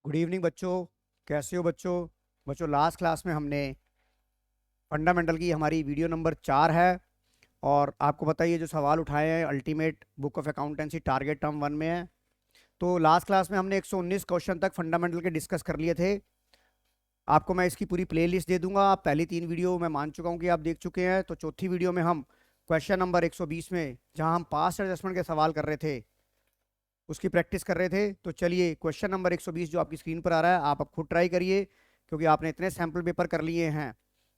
Good evening बच्चों। कैसे हो बच्चों? बच्चों, लास्ट क्लास में हमने फंडामेंटल की हमारी वीडियो नंबर 4 है। और आपको पता ही है जो सवाल उठाए हैं ultimate book of accountancy target term 1 में है। तो लास्ट क्लास में हमने 119 क्वेश्चन तक फंडामेंटल के डिस्कस कर लिए थे। आपको मैं इसकी पूरी प्लेलिस्ट दे दूंगा। आप पहली 3 वीडियो मैं मान चुका हूँ कि आप देख चुके हैं। तो चौथी वीडियो में हम क्वेश्चन नंबर 120 में जहां हम पास्ट एडजस्टमेंट के सवाल कर रहे थे उसकी प्रैक्टिस कर रहे थे। तो चलिए क्वेश्चन नंबर 120 जो आपकी स्क्रीन पर आ रहा है आप अब खुद ट्राई करिए, क्योंकि आपने इतने सैंपल पेपर कर लिए हैं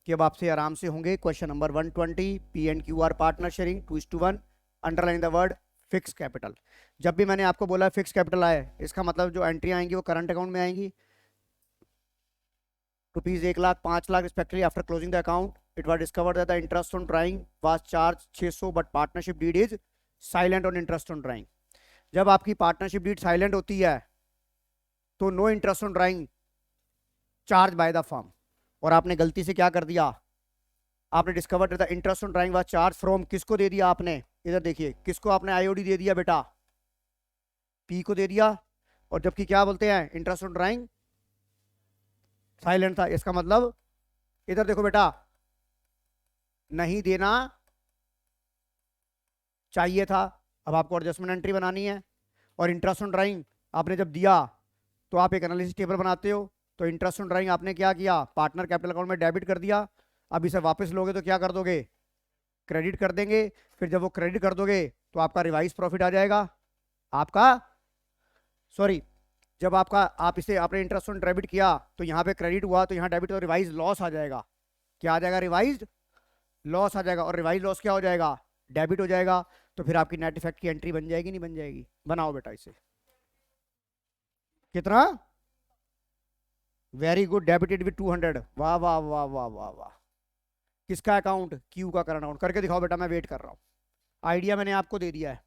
कि अब आपसे आराम से होंगे। Question number 120, P and Q R partner sharing 2:1, underline the word fix capital. जब भी मैंने आपको बोला फिक्स कैपिटल आए, इसका मतलब जो एंट्री आएंगी वो करंट अकाउंट में आएंगी। Rupees 1 lakh 5 lakh respectively after closing the account it was discovered that the interest on drawing was charge 600 but partnership deed is silent on interest on drawing. जब आपकी पार्टनरशिप डीड साइलेंट होती है तो no interest on drawing charge by the firm. और आपने गलती से क्या कर दिया, आपने discover the interest on drawing was charge from, किसको दे दिया आपने? इधर देखिए, किसको आपने आईओडी दे दिया बेटा? पी को दे दिया। और जबकि क्या बोलते हैं, इंटरेस्ट ऑन ड्राइंग साइलेंट था। इसका मतलब इधर देखो बेटा, नहीं देना चाहिए था। अब आपको एडजस्टमेंट एंट्री बनानी है। और इंटरेस्ट ऑन ड्राइंग आपने जब दिया तो आप एक एनालिसिस टेबल बनाते हो। तो इंटरेस्ट ऑन ड्राइंग आपने क्या किया, पार्टनर कैपिटल अकाउंट में डेबिट कर दिया। अब इसे वापस लोगे तो क्या कर दोगे, क्रेडिट कर देंगे। फिर जब वो क्रेडिट कर दोगे तो आपका रिवाइज प्रॉफिट आ जाएगा। आपका सॉरी, जब आपका आप इसे आपने इंटरेस्ट ऑन डेबिट किया तो यहाँ पे क्रेडिट हुआ, तो यहाँ डेबिट और रिवाइज लॉस आ जाएगा। क्या आ जाएगा? रिवाइज लॉस आ जाएगा। और रिवाइज लॉस क्या हो जाएगा? डेबिट हो जाएगा। तो फिर आपकी नेट इफेक्ट की एंट्री बन जाएगी नहीं बन जाएगी? बनाओ बेटा इसे। कितना? Very good, debited with 200। वाह वाह वाह वाह वाह वाह। किसका अकाउंट? क्यू का करंट अकाउंट। करके दिखाओ बेटा, मैं वेट कर रहा हूँ। आइडिया मैंने आपको दे दिया है,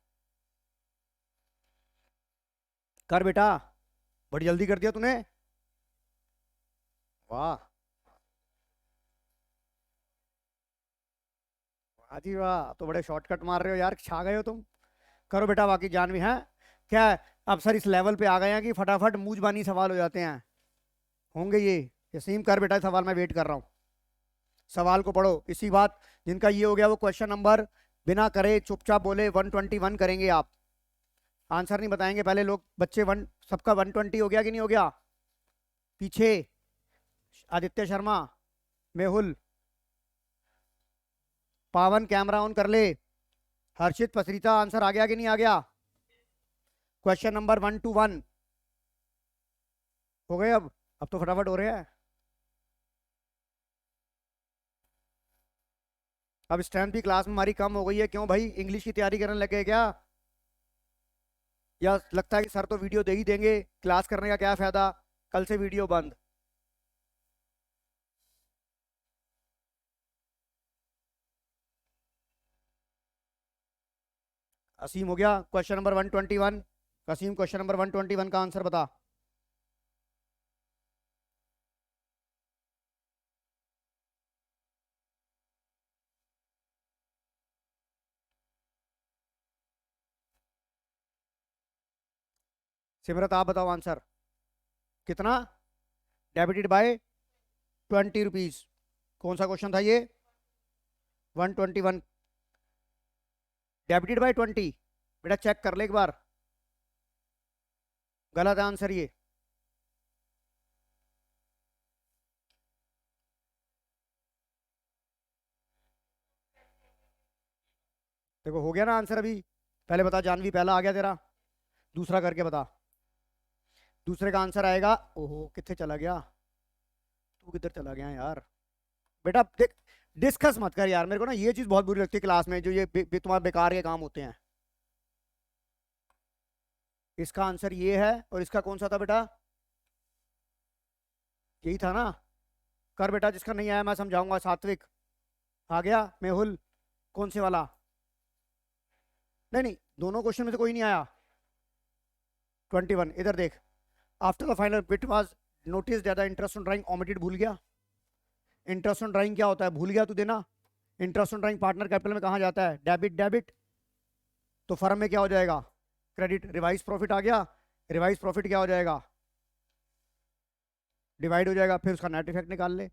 कर बेटा। बड़ी जल्दी कर दिया तूने। वाह, वाह जी वाह, तो बड़े शॉर्टकट मार रहे हो यार, छा गए हो तुम। करो बेटा, बाकी जान भी है क्या है? अब सर इस लेवल पे आ गए हैं कि फटाफट मूंजबानी सवाल हो जाते हैं। होंगे ये सेम कर बेटा सवाल, मैं वेट कर रहा हूँ। सवाल को पढ़ो इसी बात। जिनका ये हो गया वो क्वेश्चन नंबर बिना करे चुपचाप बोले 121 करेंगे आप। आंसर नहीं बताएंगे पहले लोग, बच्चे वन सबका 120 हो गया कि नहीं हो गया? पीछे आदित्य शर्मा, मेहुल, पावन कैमरा ऑन कर ले। हर्षित पसरीता, आंसर आ गया कि नहीं आ गया? क्वेश्चन नंबर 121 हो गए। अब तो फटाफट हो रहे हैं। अब स्ट्रेंथ भी क्लास में हमारी कम हो गई है। क्यों भाई, इंग्लिश की तैयारी करने लगे क्या? या लगता है कि सर तो वीडियो दे ही देंगे, क्लास करने का क्या फायदा, कल से वीडियो बंद? असीम हो गया क्वेश्चन नंबर 121। असीम, क्वेश्चन नंबर 121 का आंसर बता। सिमरत आप बताओ आंसर। कितना? Debited bye 20 rupees. कौन सा क्वेश्चन था ये? 121। Debited bye 20। बेटा चेक कर ले एक बार, गलत आंसर ये। देखो हो गया ना आंसर अभी। पहले बता जानवी, पहला आ गया तेरा, दूसरा करके बता। दूसरे का आंसर आएगा। ओहो कितने चला गया, तू किधर चला गया यार? बेटा देख, डिस्कस मत कर यार। मेरे को ना ये चीज बहुत बुरी लगती है क्लास में, जो ये तुम्हारे बेकार के काम होते हैं। इसका आंसर ये है, और इसका कौन सा था बेटा? यही था ना? कर बेटा, जिसका नहीं आया मैं समझाऊंगा। सात्विक आ गया। मेहुल, कौन से वाला? नहीं नहीं, दोनों क्वेश्चन में से कोई नहीं आया। 21 इधर देख। After the final bit was notice that the interest on drawing omitted, भूल गया। इंटरेस्ट ऑन ड्राइंग क्या होता है, भूल गया तू देना। Interest on drawing partner capital में कहा जाता है? Debit debit. तो फर्म में क्या हो जाएगा? क्रेडिट। रिवाइज प्रॉफिट आ गया। रिवाइज प्रॉफिट क्या हो जाएगा? डिवाइड हो जाएगा, फिर उसका नेट इफेक्ट निकाल ले।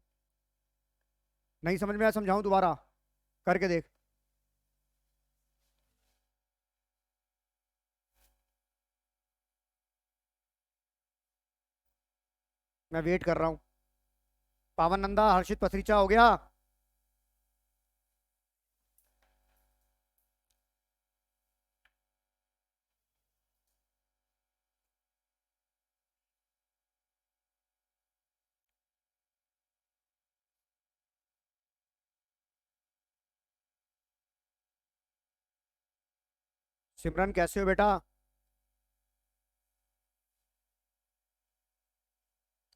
नहीं समझ में आया, समझाऊं दोबारा, करके देख। मैं वेट कर रहा हूँ। पावन नंदा, हर्षित पथरीचा हो गया? सिमरन कैसे हो बेटा?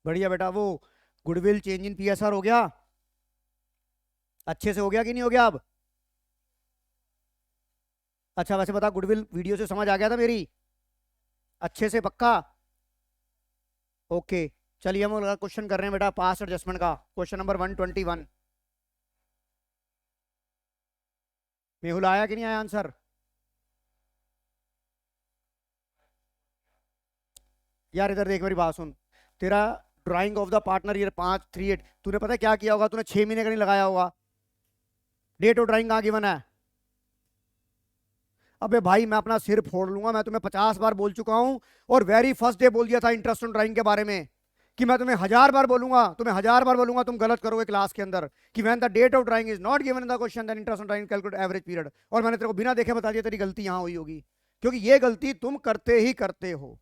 बढ़िया बेटा। वो गुडविल चेंज इन पीएसआर हो गया? अच्छे से हो गया कि नहीं हो गया अब? अच्छा वैसे बता, गुडविल वीडियो से समझ आ गया था मेरी अच्छे से, पक्का? ओके। चलिए हम अगला क्वेश्चन कर रहे हैं बेटा, पास्ट एडजस्टमेंट का क्वेश्चन नंबर 121। मेहुल आया कि नहीं आया आंसर? यार इधर देख, मेरी बात सुन। तेरा drying of the partner year 538, तूने पता है क्या किया होगा? तूने 6 महीने का नहीं लगाया होगा। डेट ऑफ ड्राइंग कहाँ गिवन है? अबे भाई मैं अपना सिर फोड़ लूंगा, मैं तुम्हें 50 बार बोल चुका हूं। और वेरी फर्स्ट डे बोल दिया था इंटरेस्ट ऑन ड्राइंग के बारे में, कि मैं तुम्हें 1000 बार बोलूंगा, तुम्हें 1000 बार बोलूंगा, तुम गलत करोगे क्लास के अंदर, कि when the date of drawing is not given in the question then interest on drawing calculate average period. और मैंने तेरे को बिना देखे बता दिया तेरी गलती यहां हुई होगी, क्योंकि ये गलती तुम करते ही करते हो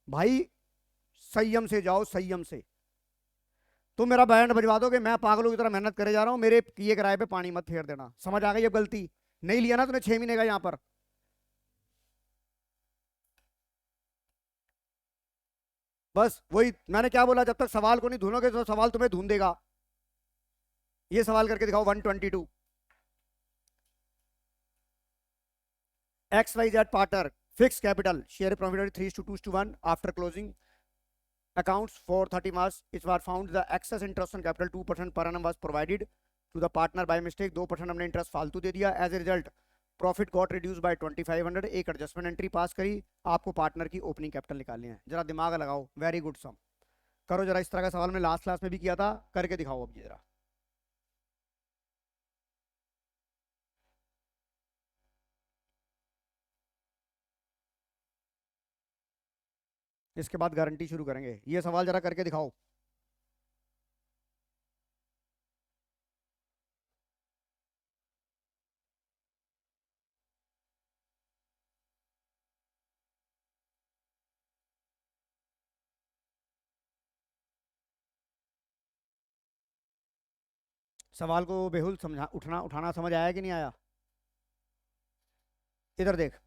भाई। संयम से जाओ, संयम से। तुम मेरा बैंड बजवा दोगे, मैं पागलों की तरह मेहनत करे जा रहा हूं, मेरे किए किराए पे पानी मत फेर देना। समझ आ गई अब गलती? नहीं लिया ना तूने 6 महीने का यहाँ पर? बस वही मैंने क्या बोला, जब तक सवाल को नहीं ढूंढोगे तो सवाल तुम्हें ढूंढ देगा। ये सवाल करके दिखाओ 122। X Y Z partner, fix capital, share profit 3:2:1 after closing accounts for 30 March it was found the excess interest on capital 2% per annum was provided to the partner by mistake। 2% हमने इंटरेस्ट फालतू दे दिया। As a result profit got reduce by 2500। एक adjustment entry पास करी। आपको partner की opening capital निकालनी है। जरा दिमाग लगाओ, वेरी गुड सम करो जरा। इस तरह का सवाल मैं लास्ट क्लास में भी किया था, करके दिखाओ अब ये जरा। इसके बाद गारंटी शुरू करेंगे। ये सवाल जरा करके दिखाओ। सवाल को बेहुल समझा, उठना उठाना समझ आया कि नहीं आया? इधर देख,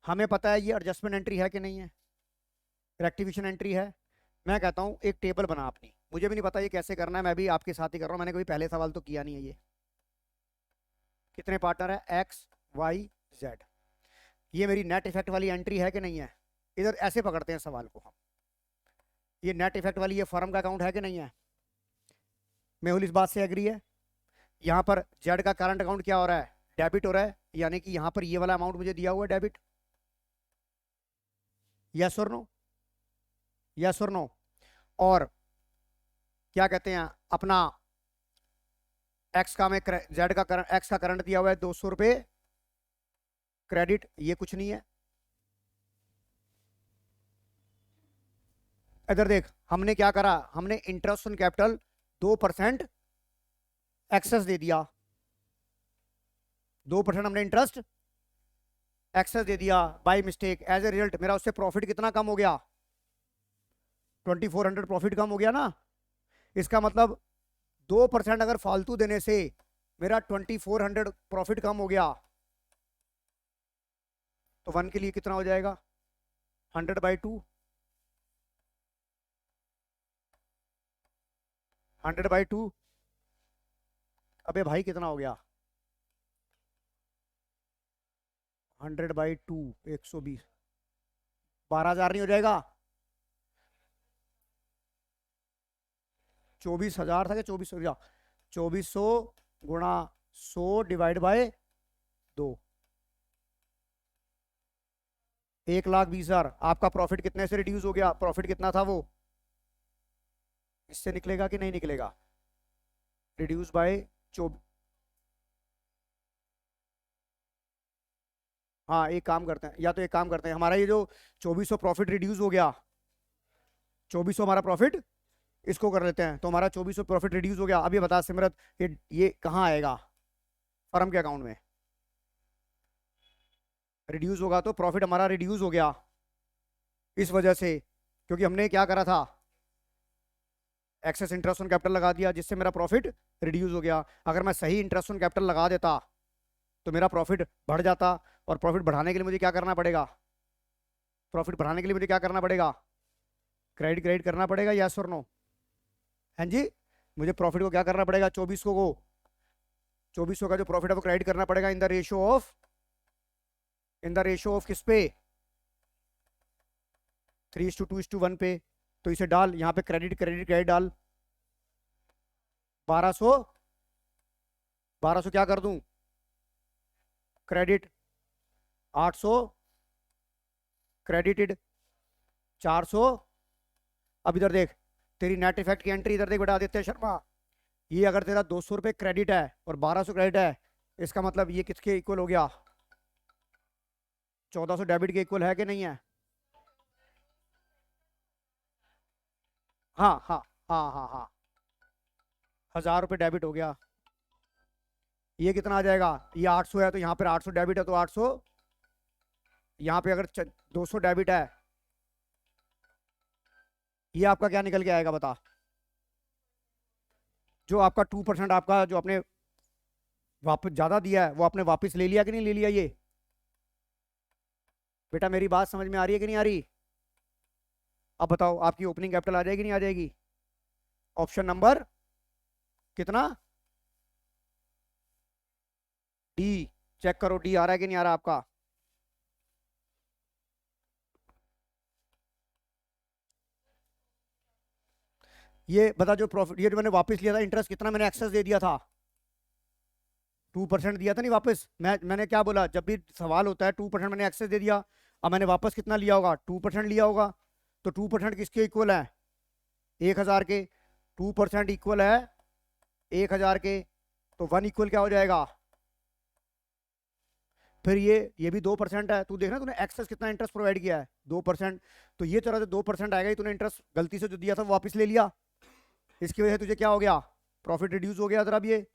हमें पता है ये एडजस्टमेंट एंट्री है कि नहीं है, रेक्टिफिकेशन एंट्री है। मैं कहता हूँ एक टेबल बना अपनी, मुझे भी नहीं पता ये कैसे करना है, मैं भी आपके साथ ही कर रहा हूँ, मैंने कोई पहले सवाल तो किया नहीं है। ये कितने पार्टनर है? X Y Z. ये मेरी नेट इफेक्ट वाली एंट्री है कि नहीं है? इधर ऐसे पकड़ते हैं सवाल को हम। ये नेट इफेक्ट वाली ये फर्म का अकाउंट है कि नहीं है? मेहुल इस बात से एग्री है? यहाँ पर जेड का करंट अकाउंट क्या हो रहा है? डेबिट हो रहा है, यानी कि यहाँ पर ये वाला अमाउंट मुझे दिया हुआ है डेबिट। यस और नो? यस और नो? और क्या कहते हैं अपना एक्स का में जेड का करंट, एक्स का करंट दिया हुआ है 200 रुपए क्रेडिट, ये कुछ नहीं है। इधर देख, हमने क्या करा, हमने इंटरेस्ट ऑन कैपिटल 2% एक्सेस दे दिया। 2% हमने इंटरेस्ट एक्सेस दे दिया by mistake. As a result मेरा उससे प्रॉफिट कितना कम हो गया? 2400 प्रॉफिट कम हो गया ना। इसका मतलब 2% अगर फालतू देने से मेरा 2400 प्रॉफिट कम हो गया, तो 1 के लिए कितना हो जाएगा? 100/2। 100/2। अबे भाई कितना हो गया? 100/2 120, 12,000 नहीं हो जाएगा? 24,000 था क्या? 2400, 2400 गुणा 100/2, 1,20,000। आपका प्रॉफिट कितने से रिड्यूस हो गया? प्रॉफिट कितना था वो? इससे निकलेगा कि नहीं निकलेगा? रिड्यूस बाय हाँ एक काम करते हैं, या तो एक काम करते हैं, हमारा ये जो 2400 प्रॉफिट रिड्यूस हो गया, 2400 हमारा प्रॉफिट, इसको कर लेते हैं, तो हमारा 2400 प्रॉफिट रिड्यूस हो गया। अब ये बता सिमरत, ये कहाँ आएगा? फर्म के अकाउंट में रिड्यूस होगा, तो प्रॉफिट हमारा रिड्यूस हो गया इस वजह से, क्योंकि हमने क्या करा था, एक्सेस इंटरेस्ट ऑन कैपिटल लगा दिया, जिससे मेरा प्रॉफिट रिड्यूस हो गया। अगर मैं सही इंटरेस्ट ऑन कैपिटल लगा देता तो मेरा प्रॉफिट बढ़ जाता, और प्रॉफिट बढ़ाने के लिए मुझे क्या करना पड़ेगा? प्रॉफिट बढ़ाने के लिए मुझे क्या करना पड़ेगा? क्रेडिट क्रेडिट करना पड़ेगा, यस और नो? हाँ जी, मुझे प्रॉफिट को क्या करना पड़ेगा? 2400 का जो प्रॉफिट है वो क्रेडिट करना पड़ेगा इन द रेशियो ऑफ किस पे? 3:2:1 पे। तो इसे डाल यहाँ पे, क्रेडिट क्रेडिट क्रेडिट डाल, 1200 1200 क्या कर दूं? Credit 800 credited 400। अब इधर देख, तेरी नेट इफेक्ट की एंट्री इधर देख बेटा आदित्य शर्मा, ये अगर तेरा 200 रुपये क्रेडिट है और 1200 क्रेडिट है, इसका मतलब ये किसके इक्वल हो गया? 1400 डेबिट के इक्वल है कि नहीं है? हाँ हाँ हाँ हाँ हाँ, 1000 रुपये डेबिट हो गया। ये कितना आ जाएगा? ये 800 है, तो यहाँ पर 800 डेबिट है, तो 800, यहाँ पे अगर 200 डेबिट है, ये आपका क्या निकल के आएगा बता? जो आपका 2% आपका जो आपने वापस ज्यादा दिया है, वो आपने वापस ले लिया कि नहीं ले लिया? ये बेटा मेरी बात समझ में आ रही है कि नहीं आ रही? अब बताओ, आपकी ओपनिंग कैपिटल आ जाएगी नहीं आ जाएगी? ऑप्शन नंबर कितना? डी। चेक करो डी आ रहा है कि नहीं आ रहा आपका? ये बता, जो प्रॉफिट, ये जो मैंने वापस लिया था इंटरेस्ट, कितना मैंने एक्सेस दे दिया था? 2% दिया था नहीं वापस? मैंने क्या बोला, जब भी सवाल होता है 2% मैंने एक्सेस दे दिया। अब मैंने वापस कितना लिया होगा? 2% लिया होगा। तो 2% किसके इक्वल है? 1000 के। 2% इक्वल है 1000 के, तो 1 इक्वल क्या हो जाएगा? फिर ये भी 2% है। तू देखना तूने एक्सेस कितना इंटरेस्ट प्रोवाइड किया है, 2%। तो ये तेरा जो 2% आएगा, तूने इंटरेस्ट गलती से जो दिया था वो वापस ले लिया, इसकी वजह से तुझे क्या हो गया? प्रॉफिट रिड्यूस हो गया। तेरा अब ये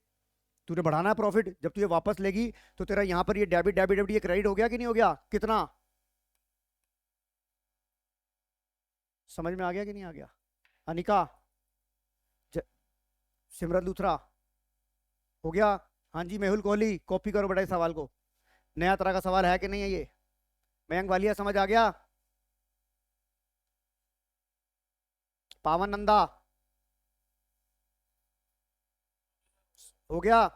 तूने बढ़ाना है प्रॉफिट, जब तू ये वापस लेगी तो तेरा यहाँ पर ये डेबिट डेबिट डेबिट ये क्रेडिट हो गया कि नहीं हो गया? कितना समझ में आ गया कि नहीं आ गया? अनिका, सिमरन लूथरा, हो गया? हाँ जी, मेहुल कोहली, कॉपी करो बेटा इस सवाल को। नया तरह का सवाल है कि नहीं है ये? मयंक वालिया समझ आ गया? पावन नंदा, हो गया?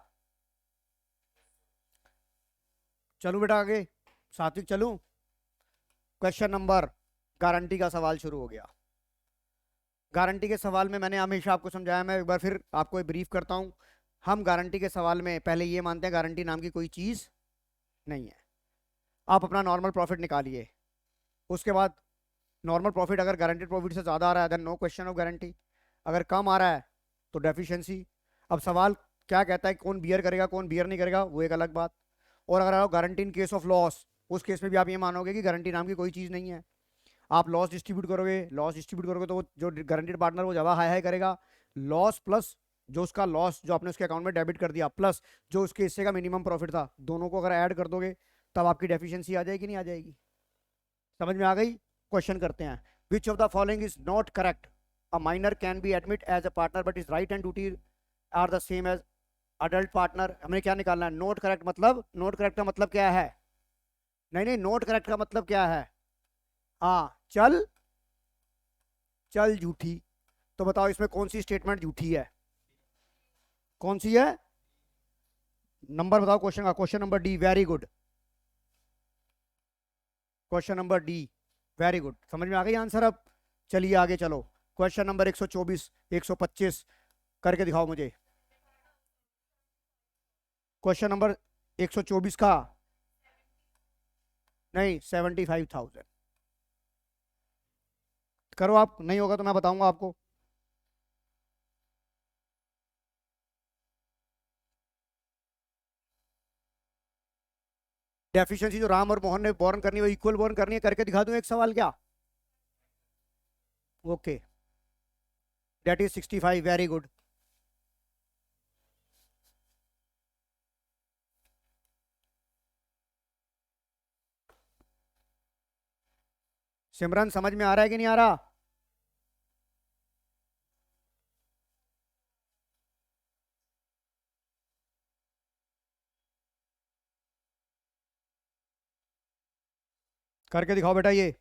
चलूं बेटा आगे, सात्विक चलूं? क्वेश्चन नंबर, गारंटी का सवाल शुरू हो गया। गारंटी के सवाल में मैंने हमेशा आपको समझाया, मैं एक बार फिर आपको ब्रीफ करता हूं। हम गारंटी के सवाल में पहले ये मानते हैं गारंटी नाम की कोई चीज नहीं है। आप अपना नॉर्मल प्रॉफिट निकालिए, उसके बाद नॉर्मल प्रॉफिट अगर गारंटेड प्रॉफिट से ज़्यादा आ रहा है then no question of guarantee, अगर कम आ रहा है तो डेफिशिएंसी। अब सवाल क्या कहता है, कौन बियर करेगा कौन बियर नहीं करेगा, वो एक अलग बात। और अगर आप guarantee in case of loss, उस केस में भी आप ये मानोगे कि गारंटी नाम की कोई चीज़ नहीं है। आप लॉस डिस्ट्रीब्यूट करोगे तो वो जो गारंटीड पार्टनर वो ज़्यादा हाई हाई करेगा। लॉस प्लस जो उसका लॉस जो आपने उसके अकाउंट में डेबिट कर दिया, प्लस जो उसके हिस्से का मिनिमम प्रॉफिट था, दोनों को अगर ऐड कर दोगे तब आपकी डेफिशिएंसी आ जाएगी नहीं आ जाएगी? समझ में आ गई? क्वेश्चन करते हैं। Which of the following is not correct? A minor can be admit as a partner but is right and duty are the same as adult partner. हमें क्या निकालना है? नोट करेक्ट मतलब, नोट करेक्ट का मतलब क्या है? नहीं नहीं, नोट करेक्ट का मतलब क्या है? हाँ, चल चल झूठी। तो बताओ इसमें कौन सी स्टेटमेंट झूठी है? कौन सी है? नंबर बताओ क्वेश्चन का। Question number D, very good. Question number D, very good. समझ में आ गई आंसर अब? चलिए आगे चलो। क्वेश्चन नंबर 124, 125 करके दिखाओ मुझे। क्वेश्चन नंबर 124 का, नहीं 75,000 करो आप, नहीं होगा तो मैं बताऊंगा आपको। डेफिशिएंसी जो राम और मोहन ने बॉर्न करनी है वो इक्वल बॉर्न करनी है, करके दिखा दूं एक सवाल क्या? Okay, that is 65, very good. Simran समझ में आ रहा है कि नहीं आ रहा? करके दिखाओ बेटा ये।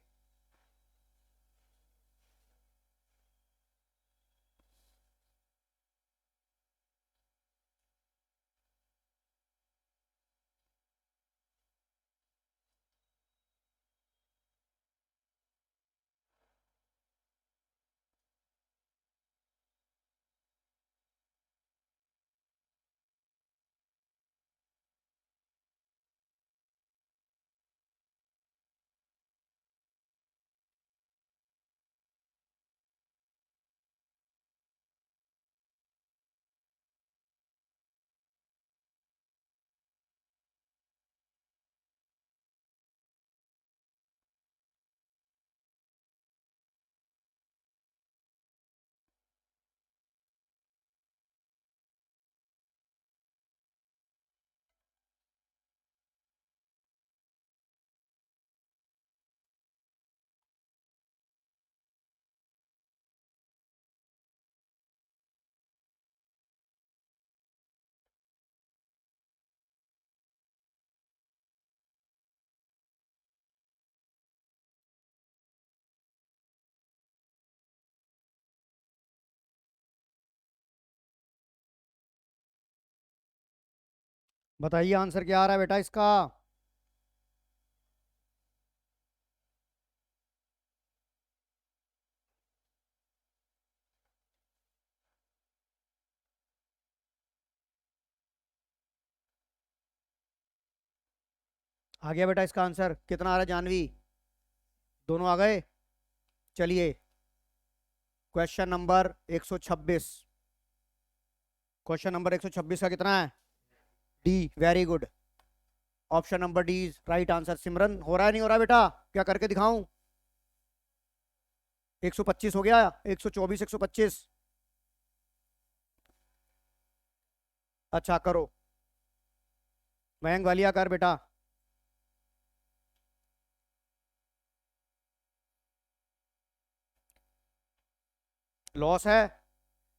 बताइए आंसर क्या आ रहा है बेटा इसका? आ गया बेटा इसका आंसर? कितना आ रहा है जानवी? दोनों आ गए? चलिए, क्वेश्चन नंबर 126। क्वेश्चन नंबर 126 का कितना है? D, very good. Option number D is right answer. Simran हो रहा है नहीं हो रहा बेटा? क्या करके दिखाऊं? 125 हो गया? 124, 125? अच्छा करो, मयंक वालिया कर बेटा। लॉस है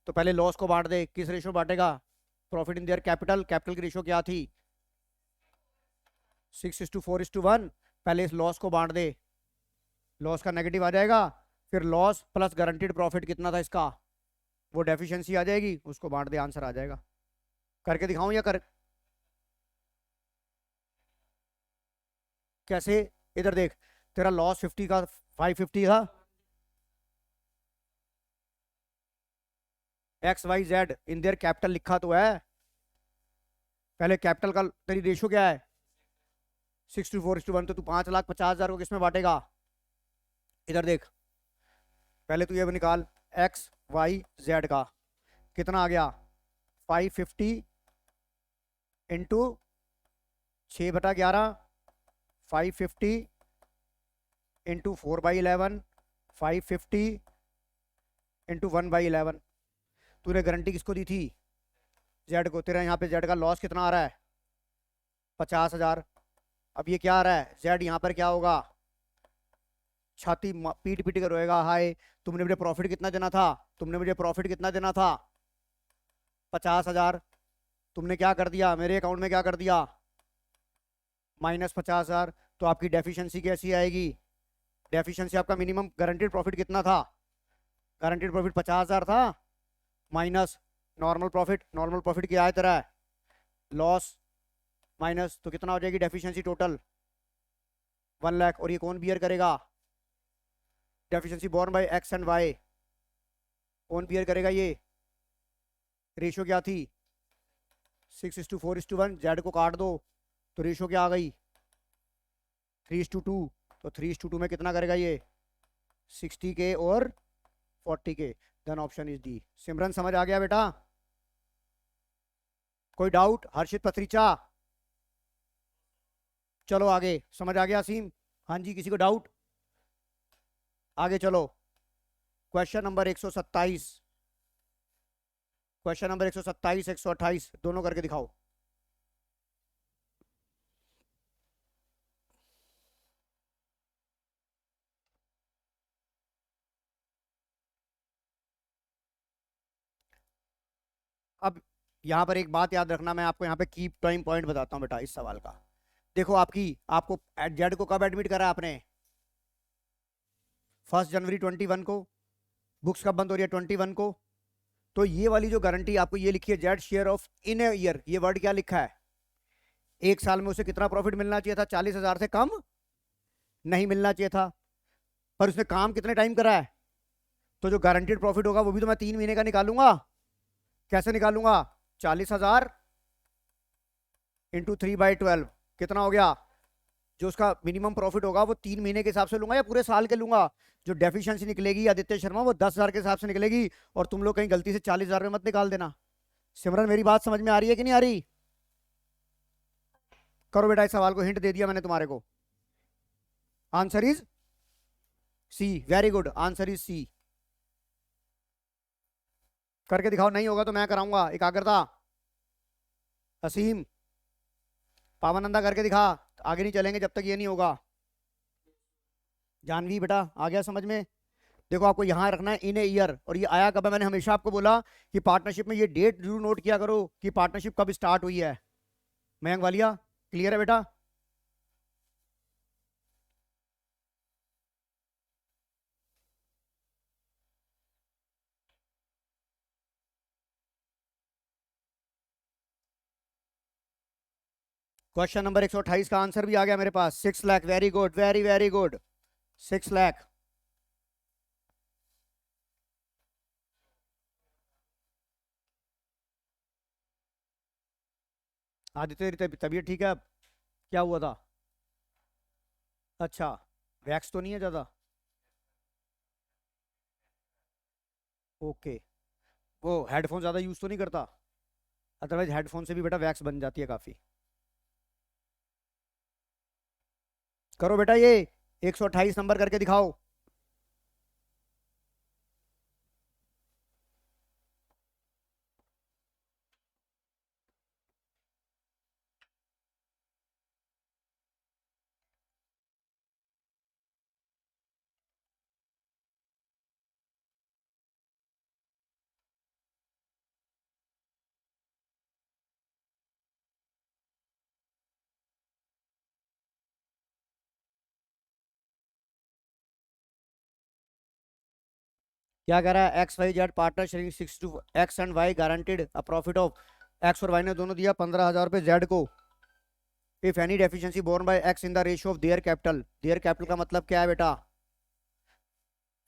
तो पहले लॉस को बांट दे। किस रेशो बांटेगा? Profit in their capital. Capital की रेशो क्या थी? 6:4:1। पहले इस लॉस को बांट दे, लॉस का नेगेटिव आ जाएगा, फिर लॉस प्लस गारंटीड प्रॉफिट कितना था इसका, वो डेफिशिएंसी आ जाएगी, उसको बांट दे, आंसर आ जाएगा। करके दिखाऊं या कर? कैसे? इधर देख, तेरा लॉस 50 का 550 था। XYZ इन देयर कैपिटल लिखा तो है। पहले कैपिटल का तेरी रेशो क्या है? 6:4:1। तो तू 5,50,000 को किसमें बांटेगा? इधर देख, पहले तू ये निकाल, XYZ का कितना आ गया? 550 इंटू 6/11, 550 इंटू 4/11, 550 इंटू 1/11। तूने गारंटी किसको दी थी? जेड को। तेरा यहाँ पे जेड का लॉस कितना आ रहा है? 50,000। अब ये क्या आ रहा है? जेड यहाँ पर क्या होगा? छाती पीट पीट कर रोएगा, हाय तुमने मुझे प्रॉफिट कितना देना था, तुमने मुझे प्रॉफिट कितना देना था? 50,000। तुमने क्या कर दिया मेरे अकाउंट में? क्या कर दिया? -50,000। तो आपकी डेफिशिएंसी कैसी आएगी? डेफिशिएंसी आपका मिनिमम गारंटीड प्रॉफिट कितना था? गारंटीड प्रॉफिट 50,000 था, minus normal profit. Normal profit क्या है तेरा? लॉस माइनस, तो कितना हो जाएगी डेफिशिएंसी टोटल? 1 लाख। और ये कौन बियर करेगा? Deficiency borne by X and Y, कौन बियर करेगा ये? रेशो क्या थी? 6:4:1। जेड को काट दो तो रेशो क्या आ गई? 3:2। तो 3:2 में कितना करेगा ये? 60K और 40K। Then option is D. Simran समझ आ गया बेटा? कोई डाउट? हर्षित पत्रिचा? चलो आगे, समझ आ गया असीम? हाँ जी, किसी को डाउट? आगे चलो, क्वेश्चन नंबर 127, क्वेश्चन नंबर 127, 128 दोनों करके दिखाओ। अब यहाँ पर एक बात याद रखना, मैं आपको यहाँ पे की टाइम पॉइंट बताता हूँ बेटा इस सवाल का। देखो आपको जेड को कब एडमिट करा आपने? 1 जनवरी 21 को। बुक्स कब बंद हो रही है? 21 को। तो ये वाली जो गारंटी आपको ये लिखी है, Z share of in a year, ये वर्ड क्या लिखा है? एक साल में उसे कितना प्रॉफिट मिलना चाहिए था? 40,000 से कम नहीं मिलना चाहिए था, पर उसने काम कितने टाइम करा है? तो जो गारंटेड प्रॉफिट होगा वो भी तो मैं 3 महीने का निकालूंगा। कैसे निकालूंगा? 40,000 इंटू 3/12 कितना हो गया? जो उसका मिनिमम प्रॉफिट होगा वो 3 महीने के हिसाब से लूंगा या पूरे साल के लूंगा? जो डेफिशिएंसी निकलेगी आदित्य शर्मा वो 10,000 के हिसाब से निकलेगी, और तुम लोग कहीं गलती से 40,000 में मत निकाल देना। सिमरन मेरी बात समझ में आ रही है कि नहीं आ रही? करो बेटा, इस सवाल को हिंट दे दिया मैंने तुम्हारे को। Answer is C. Very good, answer is C. करके दिखाओ, नहीं होगा तो मैं कराऊंगा। एकाग्रता, असीम, पावानंदा करके दिखा। आगे नहीं चलेंगे जब तक ये नहीं होगा। जानवी बेटा आ गया समझ में? देखो आपको यहां रखना है इन ए ईयर, और ये आया कब है? मैंने हमेशा आपको बोला कि पार्टनरशिप में ये डेट जरूर नोट किया करो कि पार्टनरशिप कब स्टार्ट हुई है। मयंक वालिया, क्लियर है बेटा? क्वेश्चन नंबर 128 का आंसर भी आ गया मेरे पास, 6 lakh. Very good, very very good, 6 lakh. Aditya तेरी तबीयत ठीक है अब? क्या हुआ था? अच्छा, वैक्स तो नहीं है ज्यादा? ओके। वो हेडफोन ज्यादा यूज तो नहीं करता? अदरवाइज हेडफोन से भी बेटा वैक्स बन जाती है काफी। करो बेटा, ये 128 नंबर करके दिखाओ। क्या कह रहा है? X Y Z partner sharing 6 to X and Y guaranteed a profit of X, और वाई ने दोनों दिया 15,000 रुपए जेड को। If any deficiency borne by X in the ratio of their capital, their capital का मतलब क्या है बेटा?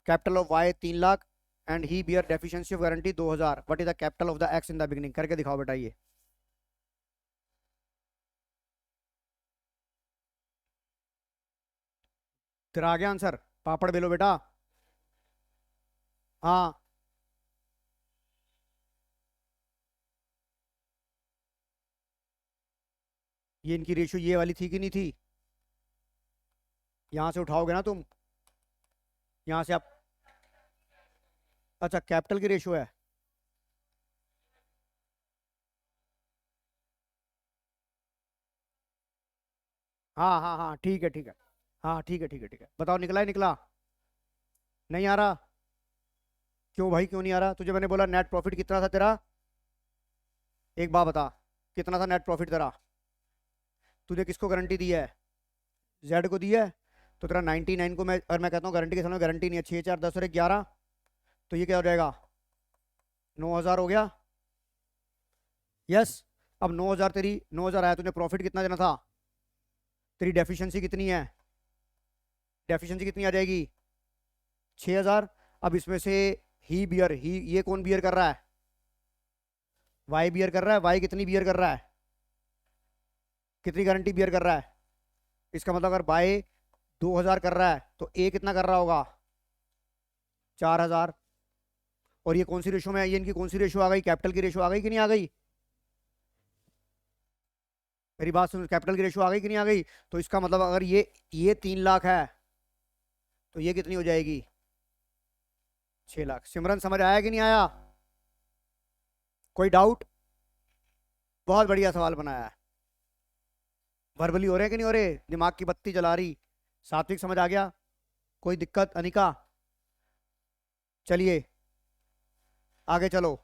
Capital of Y 3 lakh and he bear deficiency of guarantee 2,000, what is the capital of the X in the beginning? करके दिखाओ बेटा ये। तेरा आ गया आंसर? पापड़ बेलो बेटा। हाँ, ये इनकी रेशियो ये वाली थी कि नहीं थी? यहां से उठाओगे ना तुम, यहां से आप। अच्छा, कैपिटल की रेशियो है। हाँ हाँ हाँ, ठीक है ठीक है। हाँ ठीक है ठीक है ठीक है, बताओ निकला ही निकला? नहीं आ रहा? क्यों भाई, क्यों नहीं आ रहा? तुझे मैंने बोला नेट प्रॉफिट कितना था तेरा? एक बात बता, कितना था नेट प्रॉफिट तेरा? तूने किसको गारंटी दी है? जेड को दी है। तो तेरा 99 को मैं, और मैं कहता हूँ गारंटी के सामने गारंटी नहीं है, 6 4 10 और 11, तो ये क्या हो जाएगा? 9,000 हो गया। यस। अब 9,000 तेरी, 9,000 आया, तूने प्रॉफिट कितना देना था? तेरी डेफिशिएंसी कितनी है? डेफिशिएंसी कितनी आ जाएगी? 6,000। अब इसमें से ही ये कौन बियर कर रहा है? वाई बियर कर रहा है। वाई कितनी बियर कर रहा है? कितनी गारंटी बियर कर रहा है? इसका मतलब अगर बाय 2,000 कर रहा है तो ए कितना कर रहा होगा? 4,000। और ये कौन सी रेशो में है? ये इनकी कौन सी रेशो आ गई? कैपिटल की रेशो आ गई कि नहीं आ गई? मेरी बात सुन, कैपिटल की रेशियो आ गई कि नहीं आ गई? तो इसका मतलब अगर ये 3 लाख है तो ये कितनी हो जाएगी? 6 लाख। सिमरन समझ आया कि नहीं आया? कोई डाउट? बहुत बढ़िया सवाल बनाया है। वर्बली हो रहे हैं कि नहीं हो रहे? दिमाग की बत्ती जला रही। सात्विक समझ आ गया? कोई दिक्कत अनिका? चलिए आगे चलो।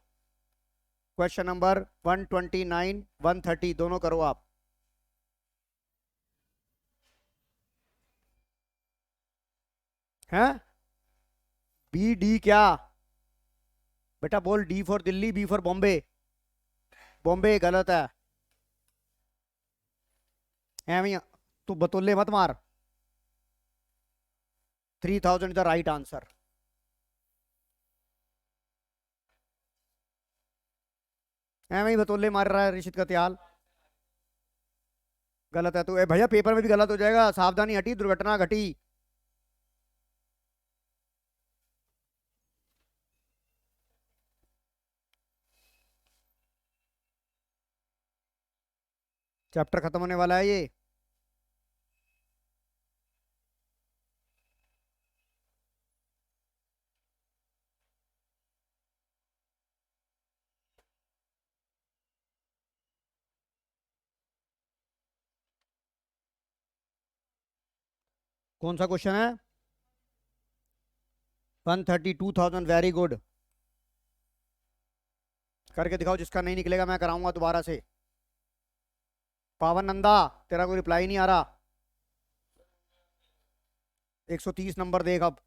क्वेश्चन नंबर 129 130 दोनों करो आप। हैं? बी डी क्या? बेटा बोल, D for Delhi, B for Bombay. Bombay गलत है। भैया तू बतौले मत मार। 3000 इज द राइट आंसर। ऐਵੇਂ ही बतौले मार रहा है ऋषित कत्याल। गलत है तो भैया पेपर में भी गलत हो जाएगा। सावधानी हटी, दुर्घटना घटी। चैप्टर खत्म होने वाला है ये। कौन सा क्वेश्चन है? 132,000। Very good. करके दिखाओ। जिसका नहीं निकलेगा मैं कराऊंगा दोबारा से। पावन नंदा, तेरा कोई रिप्लाई नहीं आ रहा। 130 नंबर देख अब।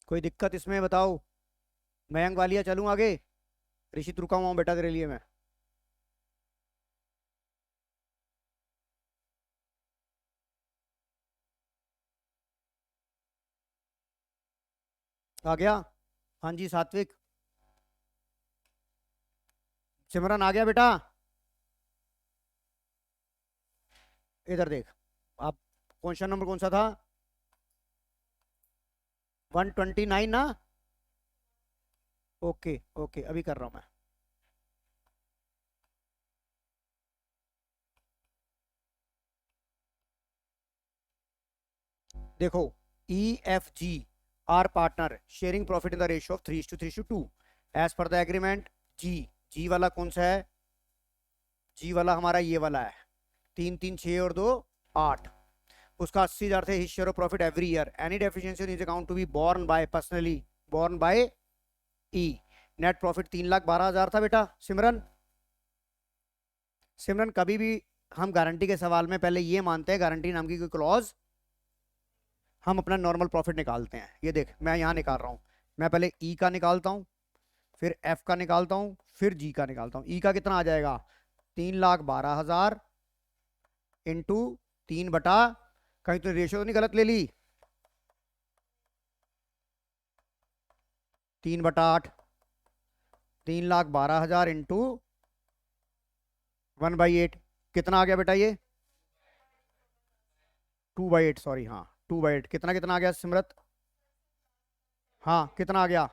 कोई दिक्कत इसमें बताओ? मयंक वालिया चलूं आगे? ऋषित रुका हुआ हूं बेटा तेरे लिए मैं। आ गया? हाँ जी सात्विक। सिमरन आ गया बेटा? इधर देख। आप क्वेश्चन नंबर कौन सा था? 129 ना? ओके ओके, अभी कर रहा हूं मैं। देखो, E F G R partner sharing profit in the ratio of 3:3:2 as per the agreement. जी, जी वाला कौन सा है? जी वाला हमारा ये वाला है। 3 3 6 और 2 8। उसका 80,000 थे his share of profit every year. Any deficiency in his account to be borne by personally, borne by E. Net profit 3,12,000 था बेटा। सिमरन, सिमरन कभी भी हम गारंटी के सवाल में पहले ये मानते हैं गारंटी नाम की कोई क्लॉज, हम अपना नॉर्मल प्रॉफिट निकालते हैं। ये देख मैं यहाँ निकाल रहा हूँ। मैं पहले ई का निकालता हूँ, फिर एफ का निकालता हूँ, फिर जी का निकालता हूँ। ई का कितना आ जाएगा? 3,12,000 इंटू 3 बटा, कहीं तो रेशियो तो नहीं गलत ले ली? 3/8। 3,12,000 इंटू 1/8। कितना आ गया बेटा ये? 2/8, सॉरी हाँ 2/8। कितना कितना आ गया सिमरत? हाँ कितना आ गया?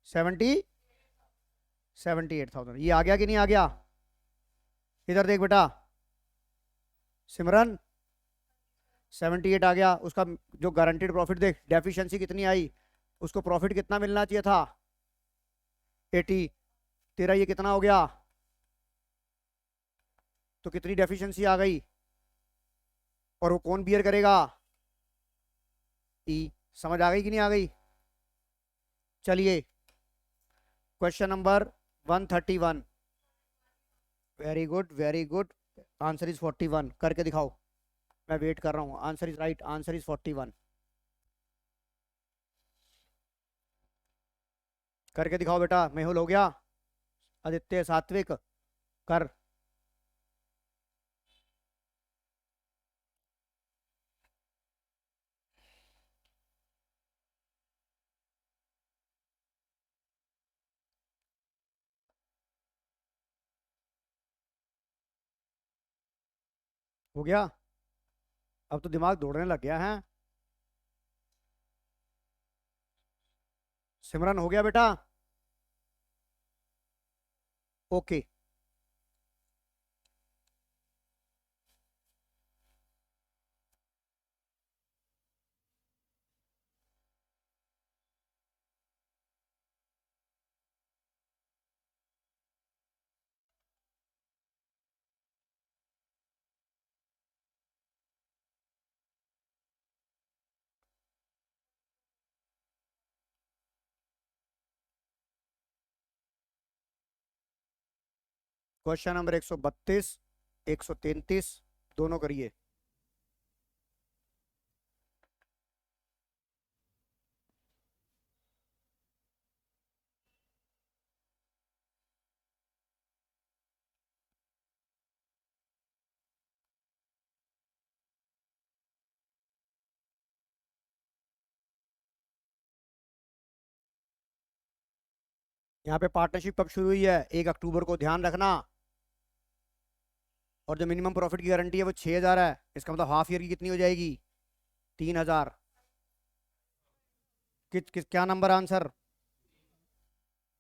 78,000। ये आ गया कि नहीं आ गया? इधर देख बेटा। सिमरन 78 आ गया। उसका जो गारंटेड प्रॉफिट देख, डेफिशिएंसी कितनी आई? उसको प्रॉफिट कितना मिलना चाहिए था? 80। तेरा ये कितना हो गया? तो कितनी डेफिशिएंसी आ गई? और वो कौन बियर करेगा? ई। समझ आ गई कि नहीं आ गई? चलिए question number 131। Very good very good. Answer is 41। करके दिखाओ। मैं वेट कर रहा हूँ। Answer is right, answer is 41। करके दिखाओ बेटा। मेहुल हो गया? आदित्य, सात्विक, कर। हो गया? अब तो दिमाग दौड़ने लग गया है। सिमरन हो गया बेटा? ओके। क्वेश्चन नंबर 132, 133, दोनों करिए। यहाँ पे पार्टनरशिप कब शुरू हुई है? 1 अक्टूबर को, ध्यान रखना। और जो मिनिमम प्रॉफिट की गारंटी है वो 6,000 है। इसका मतलब हाफ ईयर की कितनी हो जाएगी? 3,000। किस किस क्या number answer?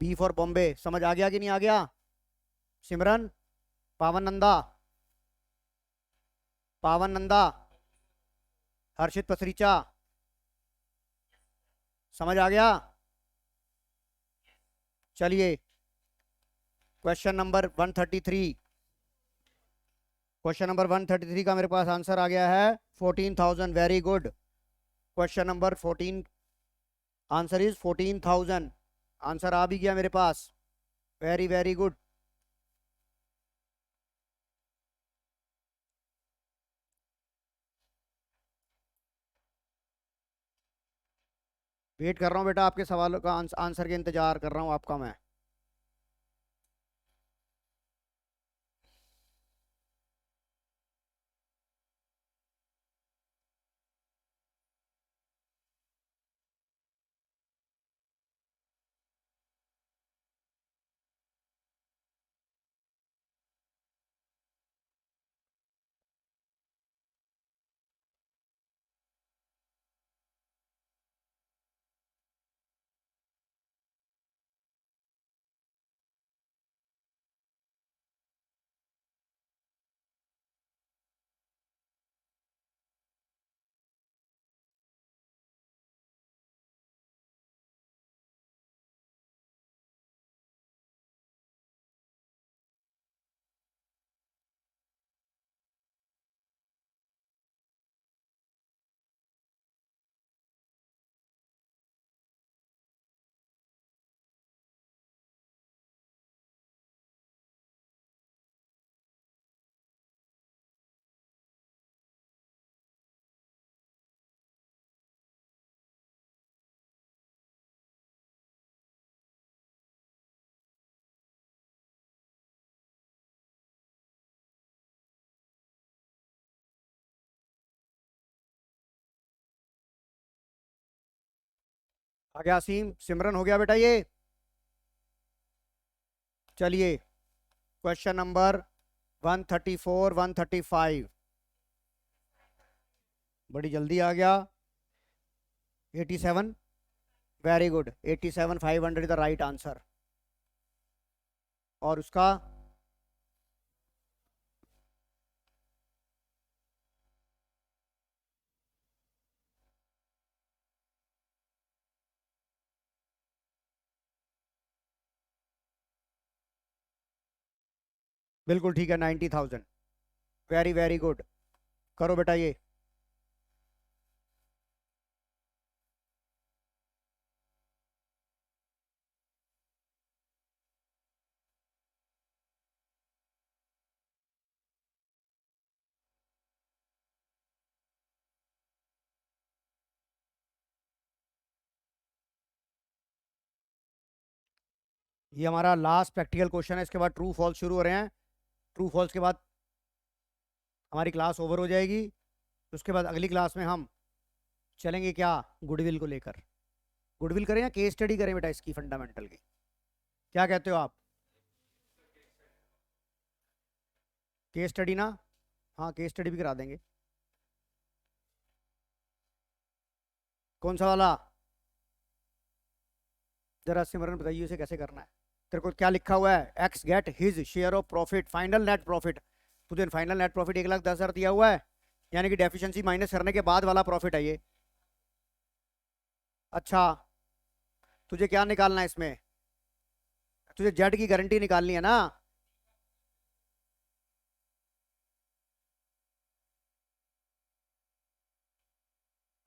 B for Bombay. समझ आ गया कि नहीं आ गया? सिमरन, पावन नंदा, पावन नंदा, हर्षित पसरीचा, समझ आ गया? चलिए, क्वेश्चन नंबर 133। क्वेश्चन नंबर 133 का मेरे पास आंसर आ गया है 14,000। Very good. Question number 14, answer is 14,000। Answer आ भी गया मेरे पास। Very very good. वेट कर रहा हूँ बेटा, आपके सवालों का आंसर के इंतजार कर रहा हूँ आपका मैं। आ गया असीम, सिमरन हो गया बेटा ये? चलिए, क्वेश्चन नंबर 134, 135, बड़ी जल्दी आ गया। 87, very good. 87,500 is the right answer. और उसका बिल्कुल ठीक है, 90,000। Very very good. करो बेटा ये। ये हमारा लास्ट प्रैक्टिकल क्वेश्चन है, इसके बाद ट्रू फॉल्स शुरू हो रहे हैं। ट्रू फॉल्स के बाद हमारी क्लास ओवर हो जाएगी। उसके बाद अगली क्लास में हम चलेंगे क्या, गुडविल को लेकर। गुडविल करें या केस स्टडी करें बेटा इसकी फंडामेंटल की, क्या कहते हो आप? केस स्टडी ना, हाँ केस स्टडी भी करा देंगे। कौन सा वाला? जरा सिमरन बताइए उसे कैसे करना है। तेरे को क्या लिखा हुआ है? X get his share of profit, final net profit. तुझे फाइनल नेट प्रॉफिट 1,10,000 दिया हुआ है, यानी कि डेफिशिएंसी माइनस करने के बाद वाला प्रॉफिट है ये। अच्छा, तुझे क्या निकालना है इसमें? तुझे जेड की गारंटी निकालनी है ना।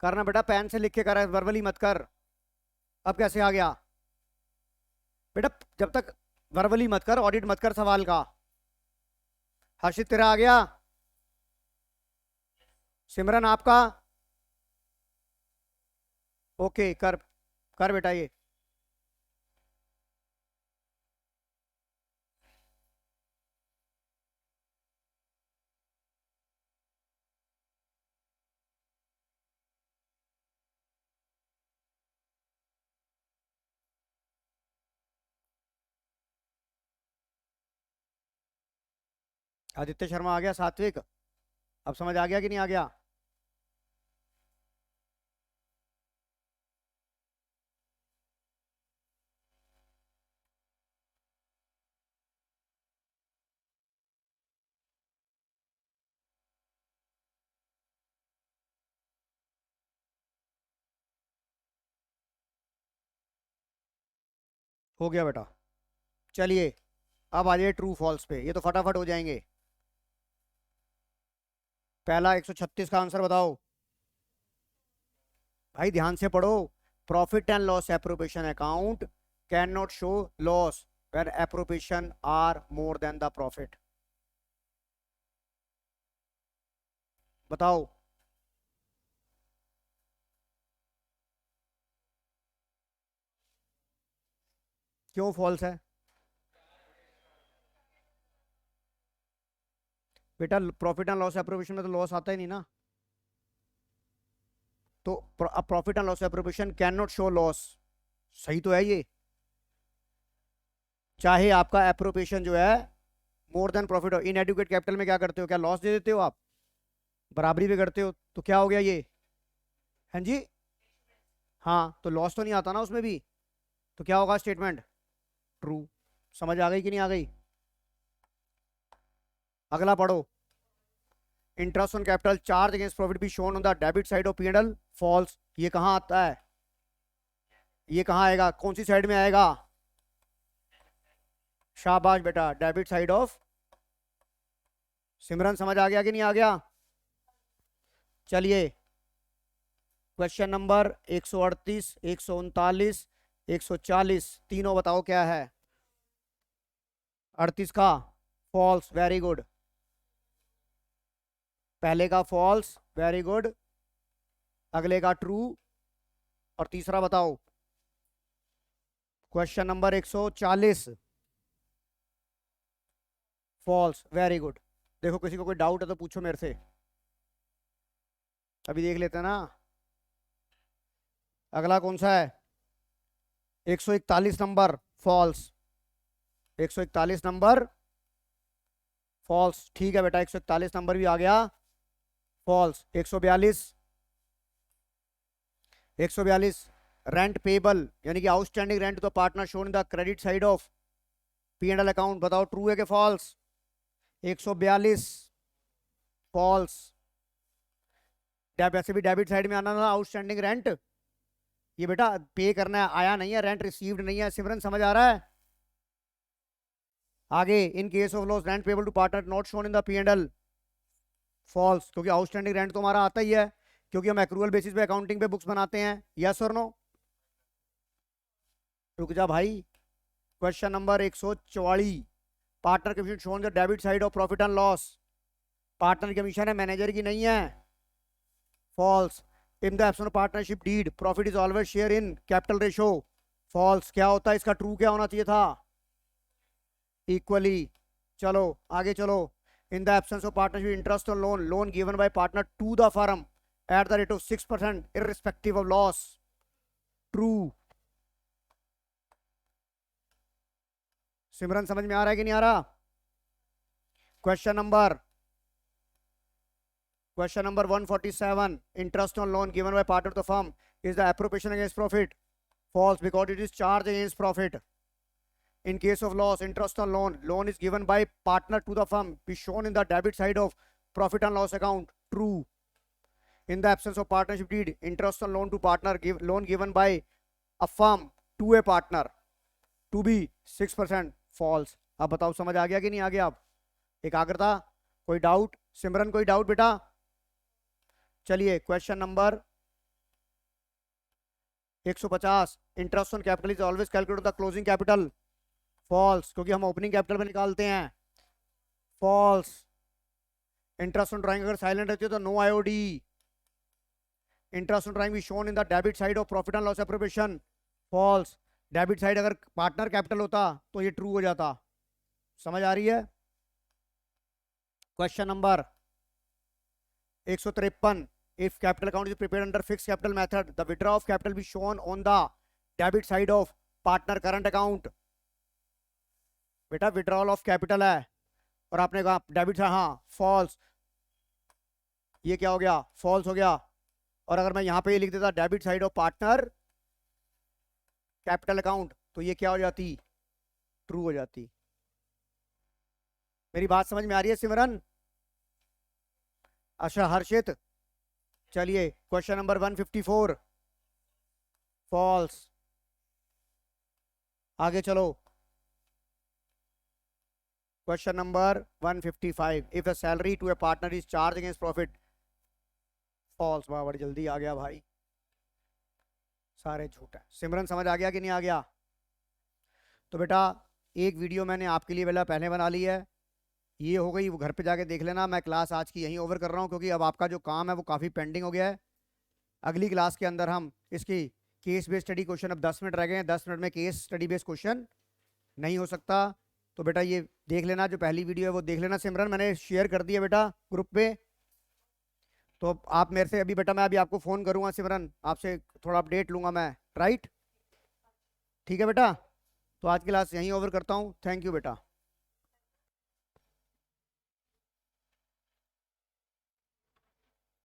करना बेटा, पेन से लिख के कर, वर्बली मत कर। अब कैसे आ गया बेटा? जब तक वर्बली मत कर, ऑडिट मत कर सवाल का। हर्षित तेरा आ गया? सिमरन आपका? ओके, कर कर बेटा ये। आदित्य शर्मा आ गया, सात्विक अब समझ आ गया कि नहीं आ गया? हो गया बेटा। चलिए अब आ जाइए ट्रू फॉल्स पे, ये तो फटाफट हो जाएंगे। पहला 136 का आंसर बताओ भाई, ध्यान से पढ़ो। Profit and loss appropriation account can not show loss when appropriation are more than the profit. बताओ क्यों फॉल्स है बेटा? प्रॉफिट एंड लॉस एप्रोप्रिएशन में तो लॉस आता ही नहीं ना। तो profit and loss appropriation can not show loss, सही तो है ये। चाहे आपका एप्रोप्रिएशन जो है मोर देन प्रॉफिट हो, इनएडुकेट कैपिटल में क्या करते हो? क्या लॉस दे देते हो आप? बराबरी भी करते हो, तो क्या हो गया ये? हाँ जी, हाँ तो लॉस तो नहीं आता ना उसमें भी, तो क्या होगा स्टेटमेंट? ट्रू। समझ आ गई कि नहीं आ गई? अगला पढ़ो। Interest on capital charge against profit be shown on the debit side of P and L, false. ये कहां आता है? ये कहां आएगा, कौन सी साइड में आएगा? शाबाश बेटा, डेबिट साइड ऑफ। सिमरन समझ आ गया कि नहीं आ गया? चलिए क्वेश्चन नंबर 138, 139, 140 तीनों बताओ क्या है? 38 का फॉल्स, वेरी गुड। पहले का फॉल्स, वेरी गुड। अगले का ट्रू, और तीसरा बताओ question number 140 false, very good. देखो किसी को कोई डाउट है तो पूछो मेरे से, अभी देख लेते हैं ना। अगला कौन सा है? 141 नंबर फॉल्स, 141 नंबर फॉल्स। ठीक है बेटा, 141 नंबर भी आ गया फॉल्स। 142, 142 रेंट पेबल यानी कि outstanding rent to the partner shown in the credit side of P and L account, बताओ ट्रू है कि फॉल्स? 142 फॉल्स। वैसे भी डेबिट साइड में आना था आउटस्टैंडिंग रेंट, ये बेटा पे करना है, आया नहीं है, रेंट रिसीव्ड नहीं है। सिमरन समझ आ रहा है? आगे, in case of loss rent payable to partner not shown in the P and L, false, क्योंकि आउटस्टैंडिंग रेंट तो हमारा आता ही है, क्योंकि हम एक्रूअल बेसिस पे अकाउंटिंग पे बुक्स बनाते हैं। यस और नो? रुक जा भाई। Question number 144, partner commission shown the debit side of profit and loss, partner commission है, मैनेजर की नहीं है, false. In the absence of partnership deed profit is always share in capital ratio, false. क्या होता है इसका? ट्रू क्या होना चाहिए था? इक्वली। चलो आगे चलो। In the absence of partnership interest on loan, loan given by partner to the firm at the rate of 6% irrespective of loss. True. Simran समझ में आ रहा है कि नहीं आ रहा? Question number 147, interest on loan given by partner to the firm is the appropriation against profit. False, because it is charged against profit. In case of loss, interest on loan is given by partner to the firm, be shown in the debit side of profit and loss account. True. In the absence of partnership deed, interest on loan to partner, loan given by a firm to a partner to be 6%. False. अब बताओ समझ आ गया कि नहीं आ गया? अब एकाग्रता, कोई डाउट? सिमरन कोई डाउट बेटा? चलिए question number 150, interest on capital is always calculated the closing capital. False, क्योंकि हम ओपनिंग कैपिटल में निकालते हैं। फॉल्स। इंटरेस्ट ऑन ड्राइंग अगर साइलेंट रहती है तो no IOD. Interest on drawing be shown in the debit side of profit and loss appropriation. False. Debit side अगर पार्टनर कैपिटल होता तो ये ट्रू हो जाता। समझ आ रही है? Question number 153, if capital account is prepared under fixed capital method, the withdrawal of capital be shown on the debit side of partner current account। बेटा विड्रॉल ऑफ कैपिटल है और आपने कहा डेबिट है, हाँ फॉल्स। ये क्या हो गया? फॉल्स हो गया। और अगर मैं यहां पे ये लिख देता debit side of partner capital account, तो ये क्या हो जाती? ट्रू हो जाती। मेरी बात समझ में आ रही है सिमरन? अच्छा हर्षित, चलिए क्वेश्चन नंबर 154, फॉल्स। आगे चलो। Question number 155, if a salary to a partner is charge against profit. False. वाह बड़ी जल्दी आ गया भाई, सारे झूठ है। सिमरन समझ आ गया कि नहीं आ गया? तो बेटा एक वीडियो मैंने आपके लिए बेटा पहले बना ली है, ये हो गई, वो घर पे जाके देख लेना। मैं क्लास आज की यहीं ओवर कर रहा हूँ क्योंकि अब आपका जो काम है वो काफ़ी पेंडिंग हो गया है। अगली क्लास के अंदर हम इसकी केस बेस्ड स्टडी क्वेश्चन, अब 10 मिनट रह गए हैं, 10 मिनट में केस स्टडी बेस्ड क्वेश्चन नहीं हो सकता। तो बेटा ये देख लेना, जो पहली वीडियो है वो देख लेना। सिमरन मैंने शेयर कर दिया बेटा ग्रुप पे, तो आप मेरे से अभी बेटा, मैं अभी आपको फ़ोन करूँगा सिमरन, आपसे थोड़ा अपडेट लूँगा मैं, राइट? ठीक है बेटा, तो आज की क्लास यहीं ओवर करता हूँ। थैंक यू बेटा।